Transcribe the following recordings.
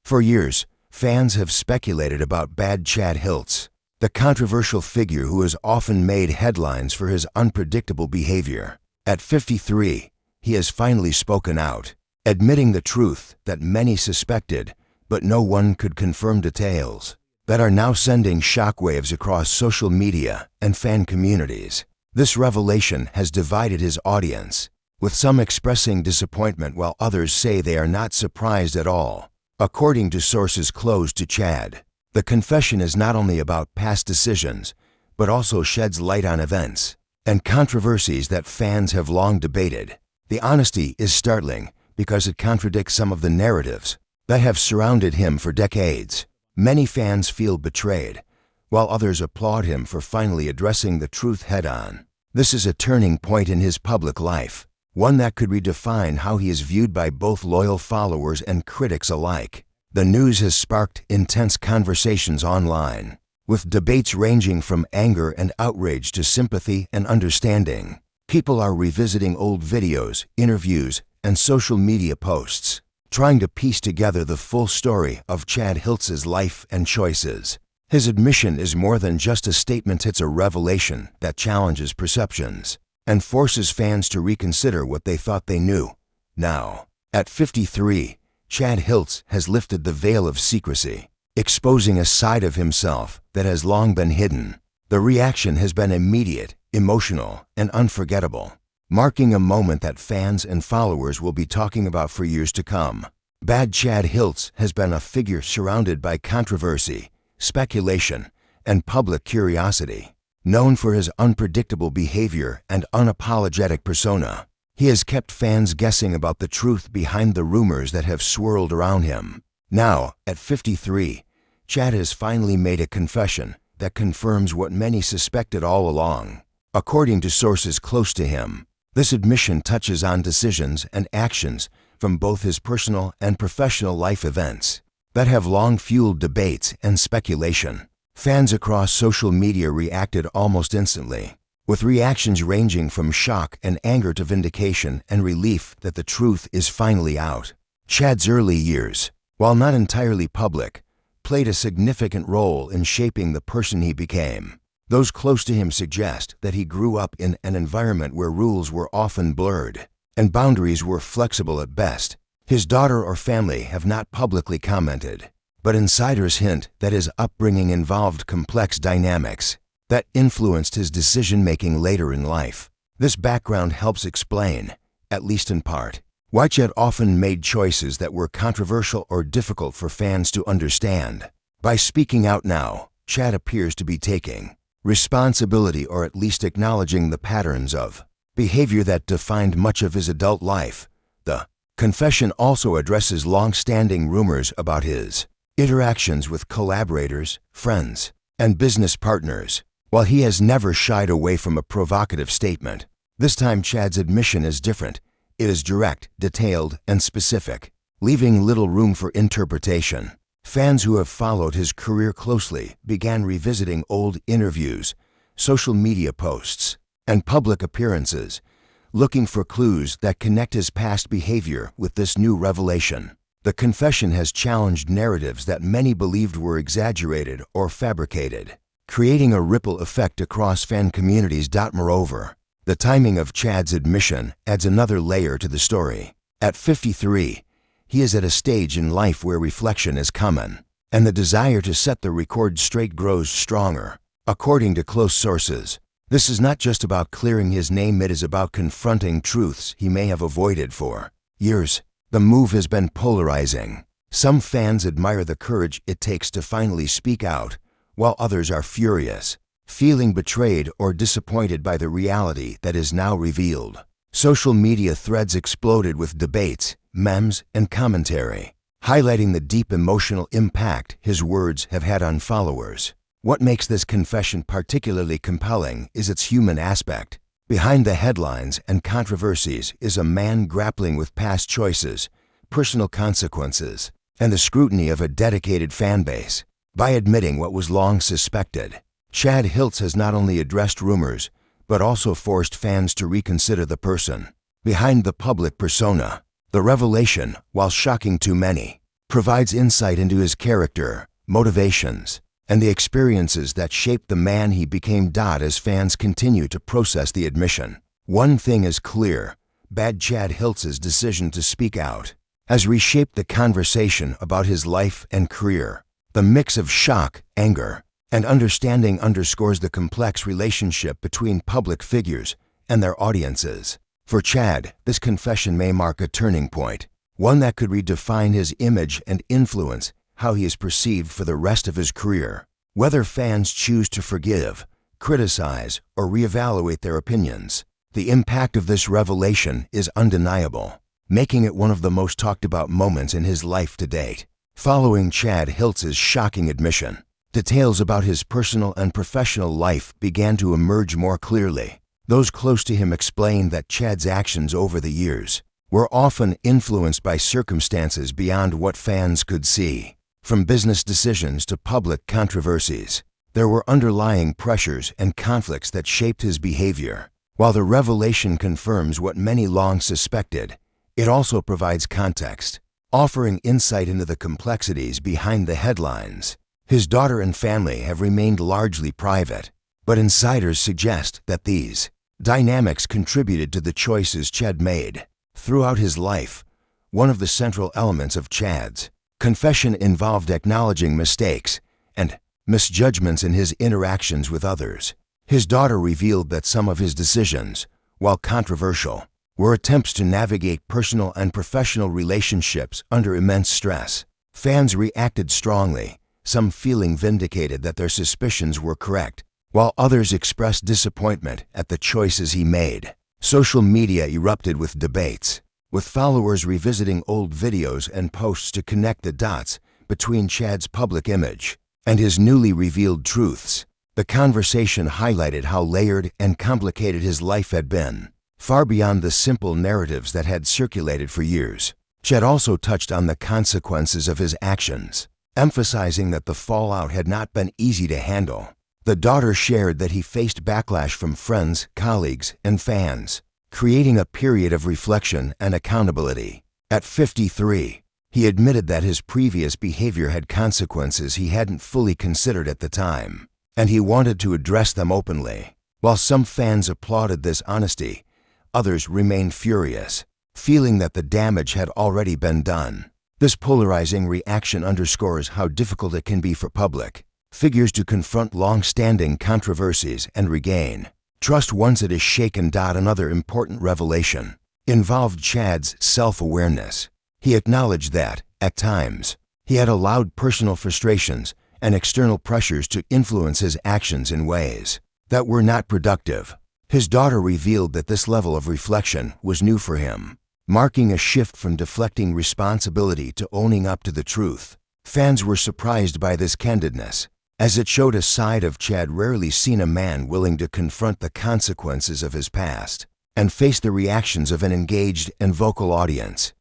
For years, fans have speculated about bad Chad Hiltz, the controversial figure who has often made headlines for his unpredictable behavior. At 53, he has finally spoken out, admitting the truth that many suspected, but no one could confirm, details that are now sending shockwaves across social media and fan communities. This revelation has divided his audience, with some expressing disappointment while others say they are not surprised at all. According to sources close to Chad, the confession is not only about past decisions, but also sheds light on events and controversies that fans have long debated. The honesty is startling because it contradicts some of the narratives that have surrounded him for decades. Many fans feel betrayed, while others applaud him for finally addressing the truth head-on. This is a turning point in his public life, one that could redefine how he is viewed by both loyal followers and critics alike. The news has sparked intense conversations online, with debates ranging from anger and outrage to sympathy and understanding. People are revisiting old videos, interviews, and social media posts, trying to piece together the full story of Chad Hiltz's life and choices. His admission is more than just a statement, it's a revelation that challenges perceptions and forces fans to reconsider what they thought they knew. Now, at 53, Chad Hiltz has lifted the veil of secrecy, exposing a side of himself that has long been hidden. The reaction has been immediate, emotional, and unforgettable, marking a moment that fans and followers will be talking about for years to come. Bad Chad Hiltz has been a figure surrounded by controversy, speculation, and public curiosity. Known for his unpredictable behavior and unapologetic persona, he has kept fans guessing about the truth behind the rumors that have swirled around him. Now, at 53, Chad has finally made a confession that confirms what many suspected all along. According to sources close to him, this admission touches on decisions and actions from both his personal and professional life events that have long fueled debates and speculation. Fans across social media reacted almost instantly, with reactions ranging from shock and anger to vindication and relief that the truth is finally out. Chad's early years, while not entirely public, played a significant role in shaping the person he became. Those close to him suggest that he grew up in an environment where rules were often blurred and boundaries were flexible at best. His daughter or family have not publicly commented, but insiders hint that his upbringing involved complex dynamics that influenced his decision-making later in life. This background helps explain, at least in part, why Chad often made choices that were controversial or difficult for fans to understand. By speaking out now, Chad appears to be taking responsibility, or at least acknowledging the patterns of behavior that defined much of his adult life. The confession also addresses long-standing rumors about his interactions with collaborators, friends, and business partners. While he has never shied away from a provocative statement, this time Chad's admission is different. It is direct, detailed, and specific, leaving little room for interpretation. Fans who have followed his career closely began revisiting old interviews, social media posts, and public appearances, looking for clues that connect his past behavior with this new revelation. The confession has challenged narratives that many believed were exaggerated or fabricated, creating a ripple effect across fan communities. Moreover, the timing of Chad's admission adds another layer to the story. At 53, he is at a stage in life where reflection is common, and the desire to set the record straight grows stronger. According to close sources, this is not just about clearing his name, it is about confronting truths he may have avoided for years. The move has been polarizing. Some fans admire the courage it takes to finally speak out, while others are furious, feeling betrayed or disappointed by the reality that is now revealed. Social media threads exploded with debates, memes, and commentary, highlighting the deep emotional impact his words have had on followers. What makes this confession particularly compelling is its human aspect. Behind the headlines and controversies is a man grappling with past choices, personal consequences, and the scrutiny of a dedicated fan base. By admitting what was long suspected, Chad Hiltz has not only addressed rumors, but also forced fans to reconsider the person behind the public persona. The revelation, while shocking to many, provides insight into his character, motivations, and the experiences that shaped the man he became. As fans continue to process the admission, one thing is clear: Bad Chad Hiltz's decision to speak out has reshaped the conversation about his life and career. The mix of shock, anger, and understanding underscores the complex relationship between public figures and their audiences. For Chad, this confession may mark a turning point, one that could redefine his image and influence how he is perceived for the rest of his career. Whether fans choose to forgive, criticize, or reevaluate their opinions, the impact of this revelation is undeniable, making it one of the most talked about moments in his life to date. Following Chad Hiltz's shocking admission, details about his personal and professional life began to emerge more clearly. Those close to him explained that Chad's actions over the years were often influenced by circumstances beyond what fans could see. From business decisions to public controversies, there were underlying pressures and conflicts that shaped his behavior. While the revelation confirms what many long suspected, it also provides context, offering insight into the complexities behind the headlines. His daughter and family have remained largely private, but insiders suggest that these dynamics contributed to the choices Chad made throughout his life. One of the central elements of Chad's confession involved acknowledging mistakes and misjudgments in his interactions with others. His daughter revealed that some of his decisions, while controversial, were attempts to navigate personal and professional relationships under immense stress. Fans reacted strongly, some feeling vindicated that their suspicions were correct, while others expressed disappointment at the choices he made. Social media erupted with debates, with followers revisiting old videos and posts to connect the dots between Chad's public image and his newly revealed truths. The conversation highlighted how layered and complicated his life had been, far beyond the simple narratives that had circulated for years. Chad also touched on the consequences of his actions, emphasizing that the fallout had not been easy to handle. The daughter shared that he faced backlash from friends, colleagues, and fans, creating a period of reflection and accountability. At 53, he admitted that his previous behavior had consequences he hadn't fully considered at the time, and he wanted to address them openly. While some fans applauded this honesty, others remained furious, feeling that the damage had already been done. This polarizing reaction underscores how difficult it can be for public figures to confront long-standing controversies and regain trust once it is shaken. Another important revelation involved Chad's self-awareness. He acknowledged that, at times, he had allowed personal frustrations and external pressures to influence his actions in ways that were not productive. His daughter revealed that this level of reflection was new for him, marking a shift from deflecting responsibility to owning up to the truth. Fans were surprised by this candidness, as it showed a side of Chad rarely seen: a man willing to confront the consequences of his past and face the reactions of an engaged and vocal audience.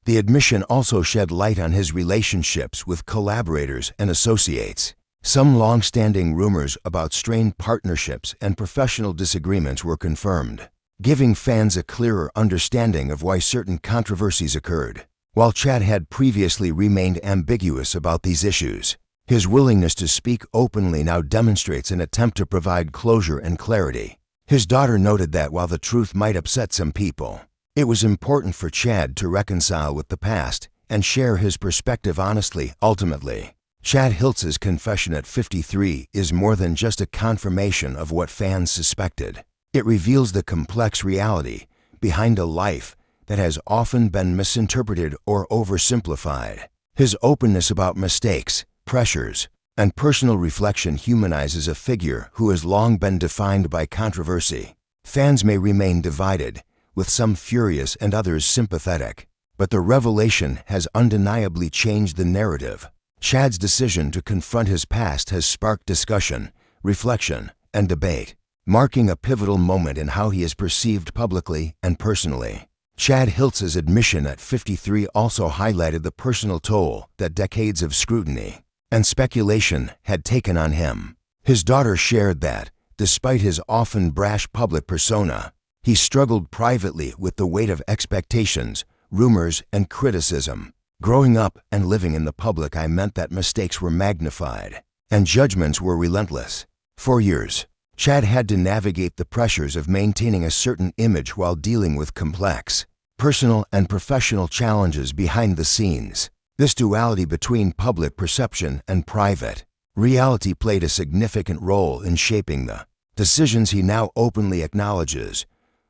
The admission also shed light on his relationships with collaborators and associates. Some long-standing rumors about strained partnerships and professional disagreements were confirmed, giving fans a clearer understanding of why certain controversies occurred. While Chad had previously remained ambiguous about these issues, his willingness to speak openly now demonstrates an attempt to provide closure and clarity. His daughter noted that while the truth might upset some people, it was important for Chad to reconcile with the past and share his perspective honestly. Ultimately, Chad Hiltz's confession at 53 is more than just a confirmation of what fans suspected. It reveals the complex reality behind a life that has often been misinterpreted or oversimplified. His openness about mistakes, pressures, and personal reflection humanizes a figure who has long been defined by controversy. Fans may remain divided, with some furious and others sympathetic, but the revelation has undeniably changed the narrative. Chad's decision to confront his past has sparked discussion, reflection, and debate, marking a pivotal moment in how he is perceived publicly and personally. Chad Hiltz's admission at 53 also highlighted the personal toll that decades of scrutiny and speculation had taken on him. His daughter shared that, despite his often brash public persona, he struggled privately with the weight of expectations, rumors, and criticism. Growing up and living in the public meant that mistakes were magnified and judgments were relentless. For years, Chad had to navigate the pressures of maintaining a certain image while dealing with complex, personal and professional challenges behind the scenes. This duality between public perception and private reality played a significant role in shaping the decisions he now openly acknowledges.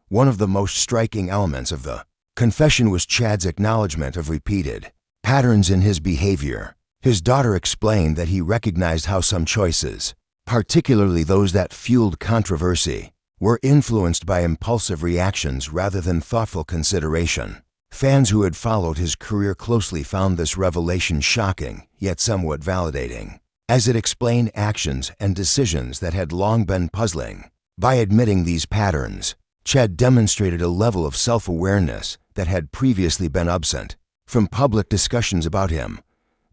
One of the most striking elements of the confession was Chad's acknowledgement of repeated patterns in his behavior. His daughter explained that he recognized how some choices, particularly those that fueled controversy, were influenced by impulsive reactions rather than thoughtful consideration. Fans who had followed his career closely found this revelation shocking, yet somewhat validating, as it explained actions and decisions that had long been puzzling. By admitting these patterns, Chad demonstrated a level of self-awareness that had previously been absent. From public discussions about him,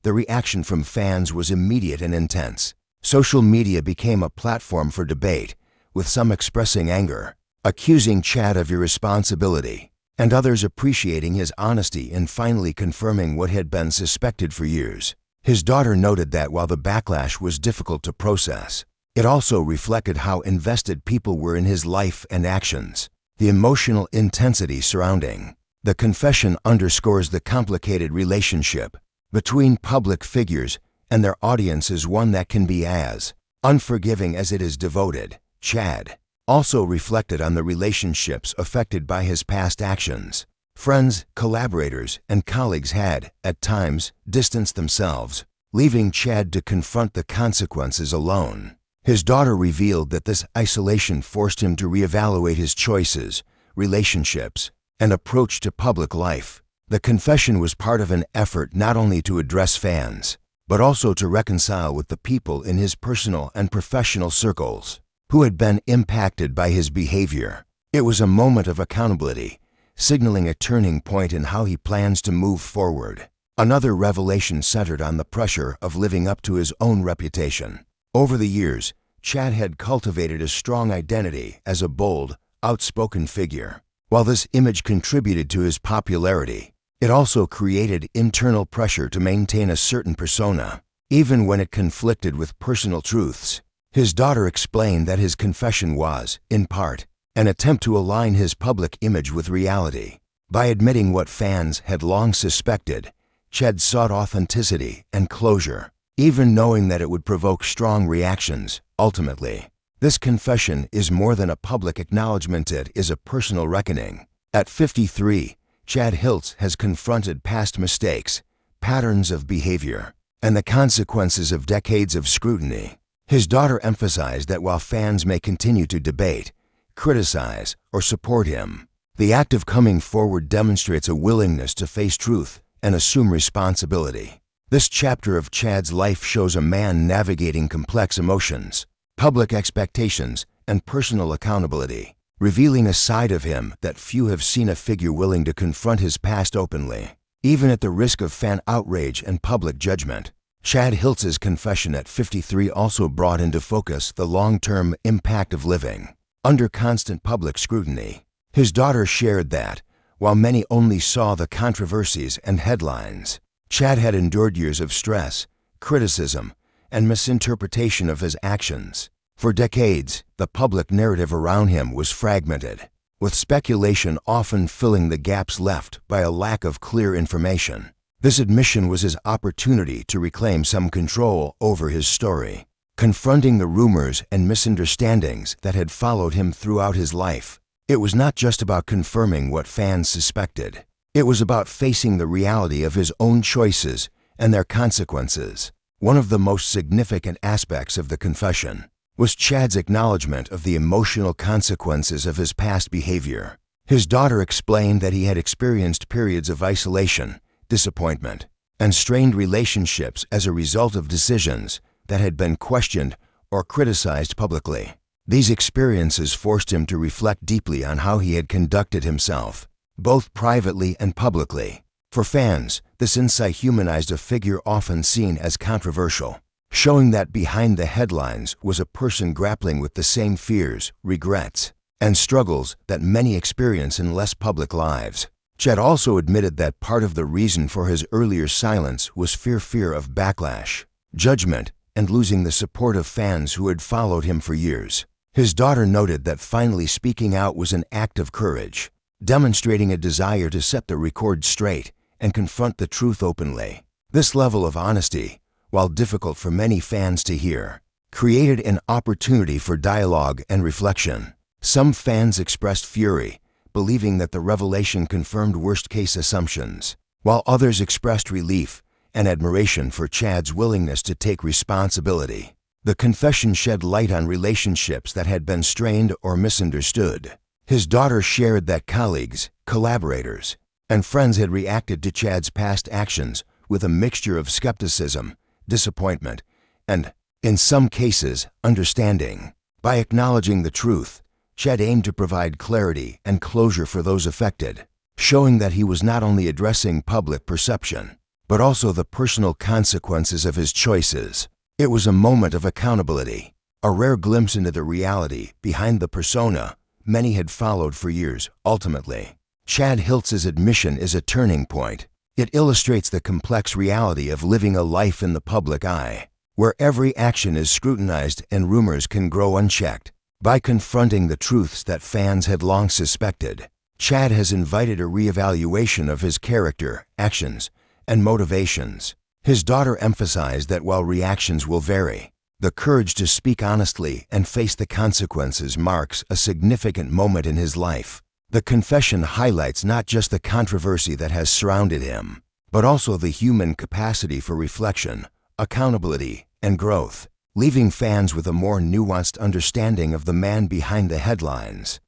the reaction from fans was immediate and intense. Social media became a platform for debate, with some expressing anger, accusing Chad of irresponsibility, and others appreciating his honesty in finally confirming what had been suspected for years. His daughter noted that while the backlash was difficult to process, it also reflected how invested people were in his life and actions. The emotional intensity surrounding the confession underscores the complicated relationship between public figures and their audience is one that can be as unforgiving as it is devoted. Chad also reflected on the relationships affected by his past actions. Friends, collaborators, and colleagues had, at times, distanced themselves, leaving Chad to confront the consequences alone. His daughter revealed that this isolation forced him to reevaluate his choices, relationships, and approach to public life. The confession was part of an effort not only to address fans, but also to reconcile with the people in his personal and professional circles who had been impacted by his behavior. It was a moment of accountability, signaling a turning point in how he plans to move forward. Another revelation centered on the pressure of living up to his own reputation. Over the years, Chad had cultivated a strong identity as a bold, outspoken figure. While this image contributed to his popularity, it also created internal pressure to maintain a certain persona, even when it conflicted with personal truths. His daughter explained that his confession was, in part, an attempt to align his public image with reality. By admitting what fans had long suspected, Chad sought authenticity and closure, even knowing that it would provoke strong reactions. Ultimately, this confession is more than a public acknowledgement, it is a personal reckoning. At 53, Chad Hiltz has confronted past mistakes, patterns of behavior, and the consequences of decades of scrutiny. His daughter emphasized that while fans may continue to debate, criticize, or support him, the act of coming forward demonstrates a willingness to face truth and assume responsibility. This chapter of Chad's life shows a man navigating complex emotions, public expectations, and personal accountability, revealing a side of him that few have seen: a figure willing to confront his past openly, even at the risk of fan outrage and public judgment. Chad Hiltz's confession at 53 also brought into focus the long-term impact of living under constant public scrutiny. His daughter shared that, while many only saw the controversies and headlines, Chad had endured years of stress, criticism, and misinterpretation of his actions. For decades, the public narrative around him was fragmented, with speculation often filling the gaps left by a lack of clear information. This admission was his opportunity to reclaim some control over his story, confronting the rumors and misunderstandings that had followed him throughout his life. It was not just about confirming what fans suspected. It was about facing the reality of his own choices and their consequences. One of the most significant aspects of the confession was Chad's acknowledgement of the emotional consequences of his past behavior. His daughter explained that he had experienced periods of isolation, disappointment, and strained relationships as a result of decisions that had been questioned or criticized publicly. These experiences forced him to reflect deeply on how he had conducted himself, both privately and publicly. For fans, this insight humanized a figure often seen as controversial, showing that behind the headlines was a person grappling with the same fears, regrets, and struggles that many experience in less public lives. Chad also admitted that part of the reason for his earlier silence was fear of backlash, judgment, and losing the support of fans who had followed him for years. His daughter noted that finally speaking out was an act of courage, demonstrating a desire to set the record straight and confront the truth openly. This level of honesty, while difficult for many fans to hear, created an opportunity for dialogue and reflection. Some fans expressed fury, believing that the revelation confirmed worst-case assumptions, while others expressed relief and admiration for Chad's willingness to take responsibility. The confession shed light on relationships that had been strained or misunderstood. His daughter shared that colleagues, collaborators, and friends had reacted to Chad's past actions with a mixture of skepticism, disappointment, and, in some cases, understanding. By acknowledging the truth, Chad aimed to provide clarity and closure for those affected, showing that he was not only addressing public perception, but also the personal consequences of his choices. It was a moment of accountability, a rare glimpse into the reality behind the persona many had followed for years. Ultimately, Chad Hiltz's admission is a turning point. It illustrates the complex reality of living a life in the public eye, where every action is scrutinized and rumors can grow unchecked. By confronting the truths that fans had long suspected, Chad has invited a reevaluation of his character, actions, and motivations. His daughter emphasized that while reactions will vary, the courage to speak honestly and face the consequences marks a significant moment in his life. The confession highlights not just the controversy that has surrounded him, but also the human capacity for reflection, accountability, and growth, leaving fans with a more nuanced understanding of the man behind the headlines.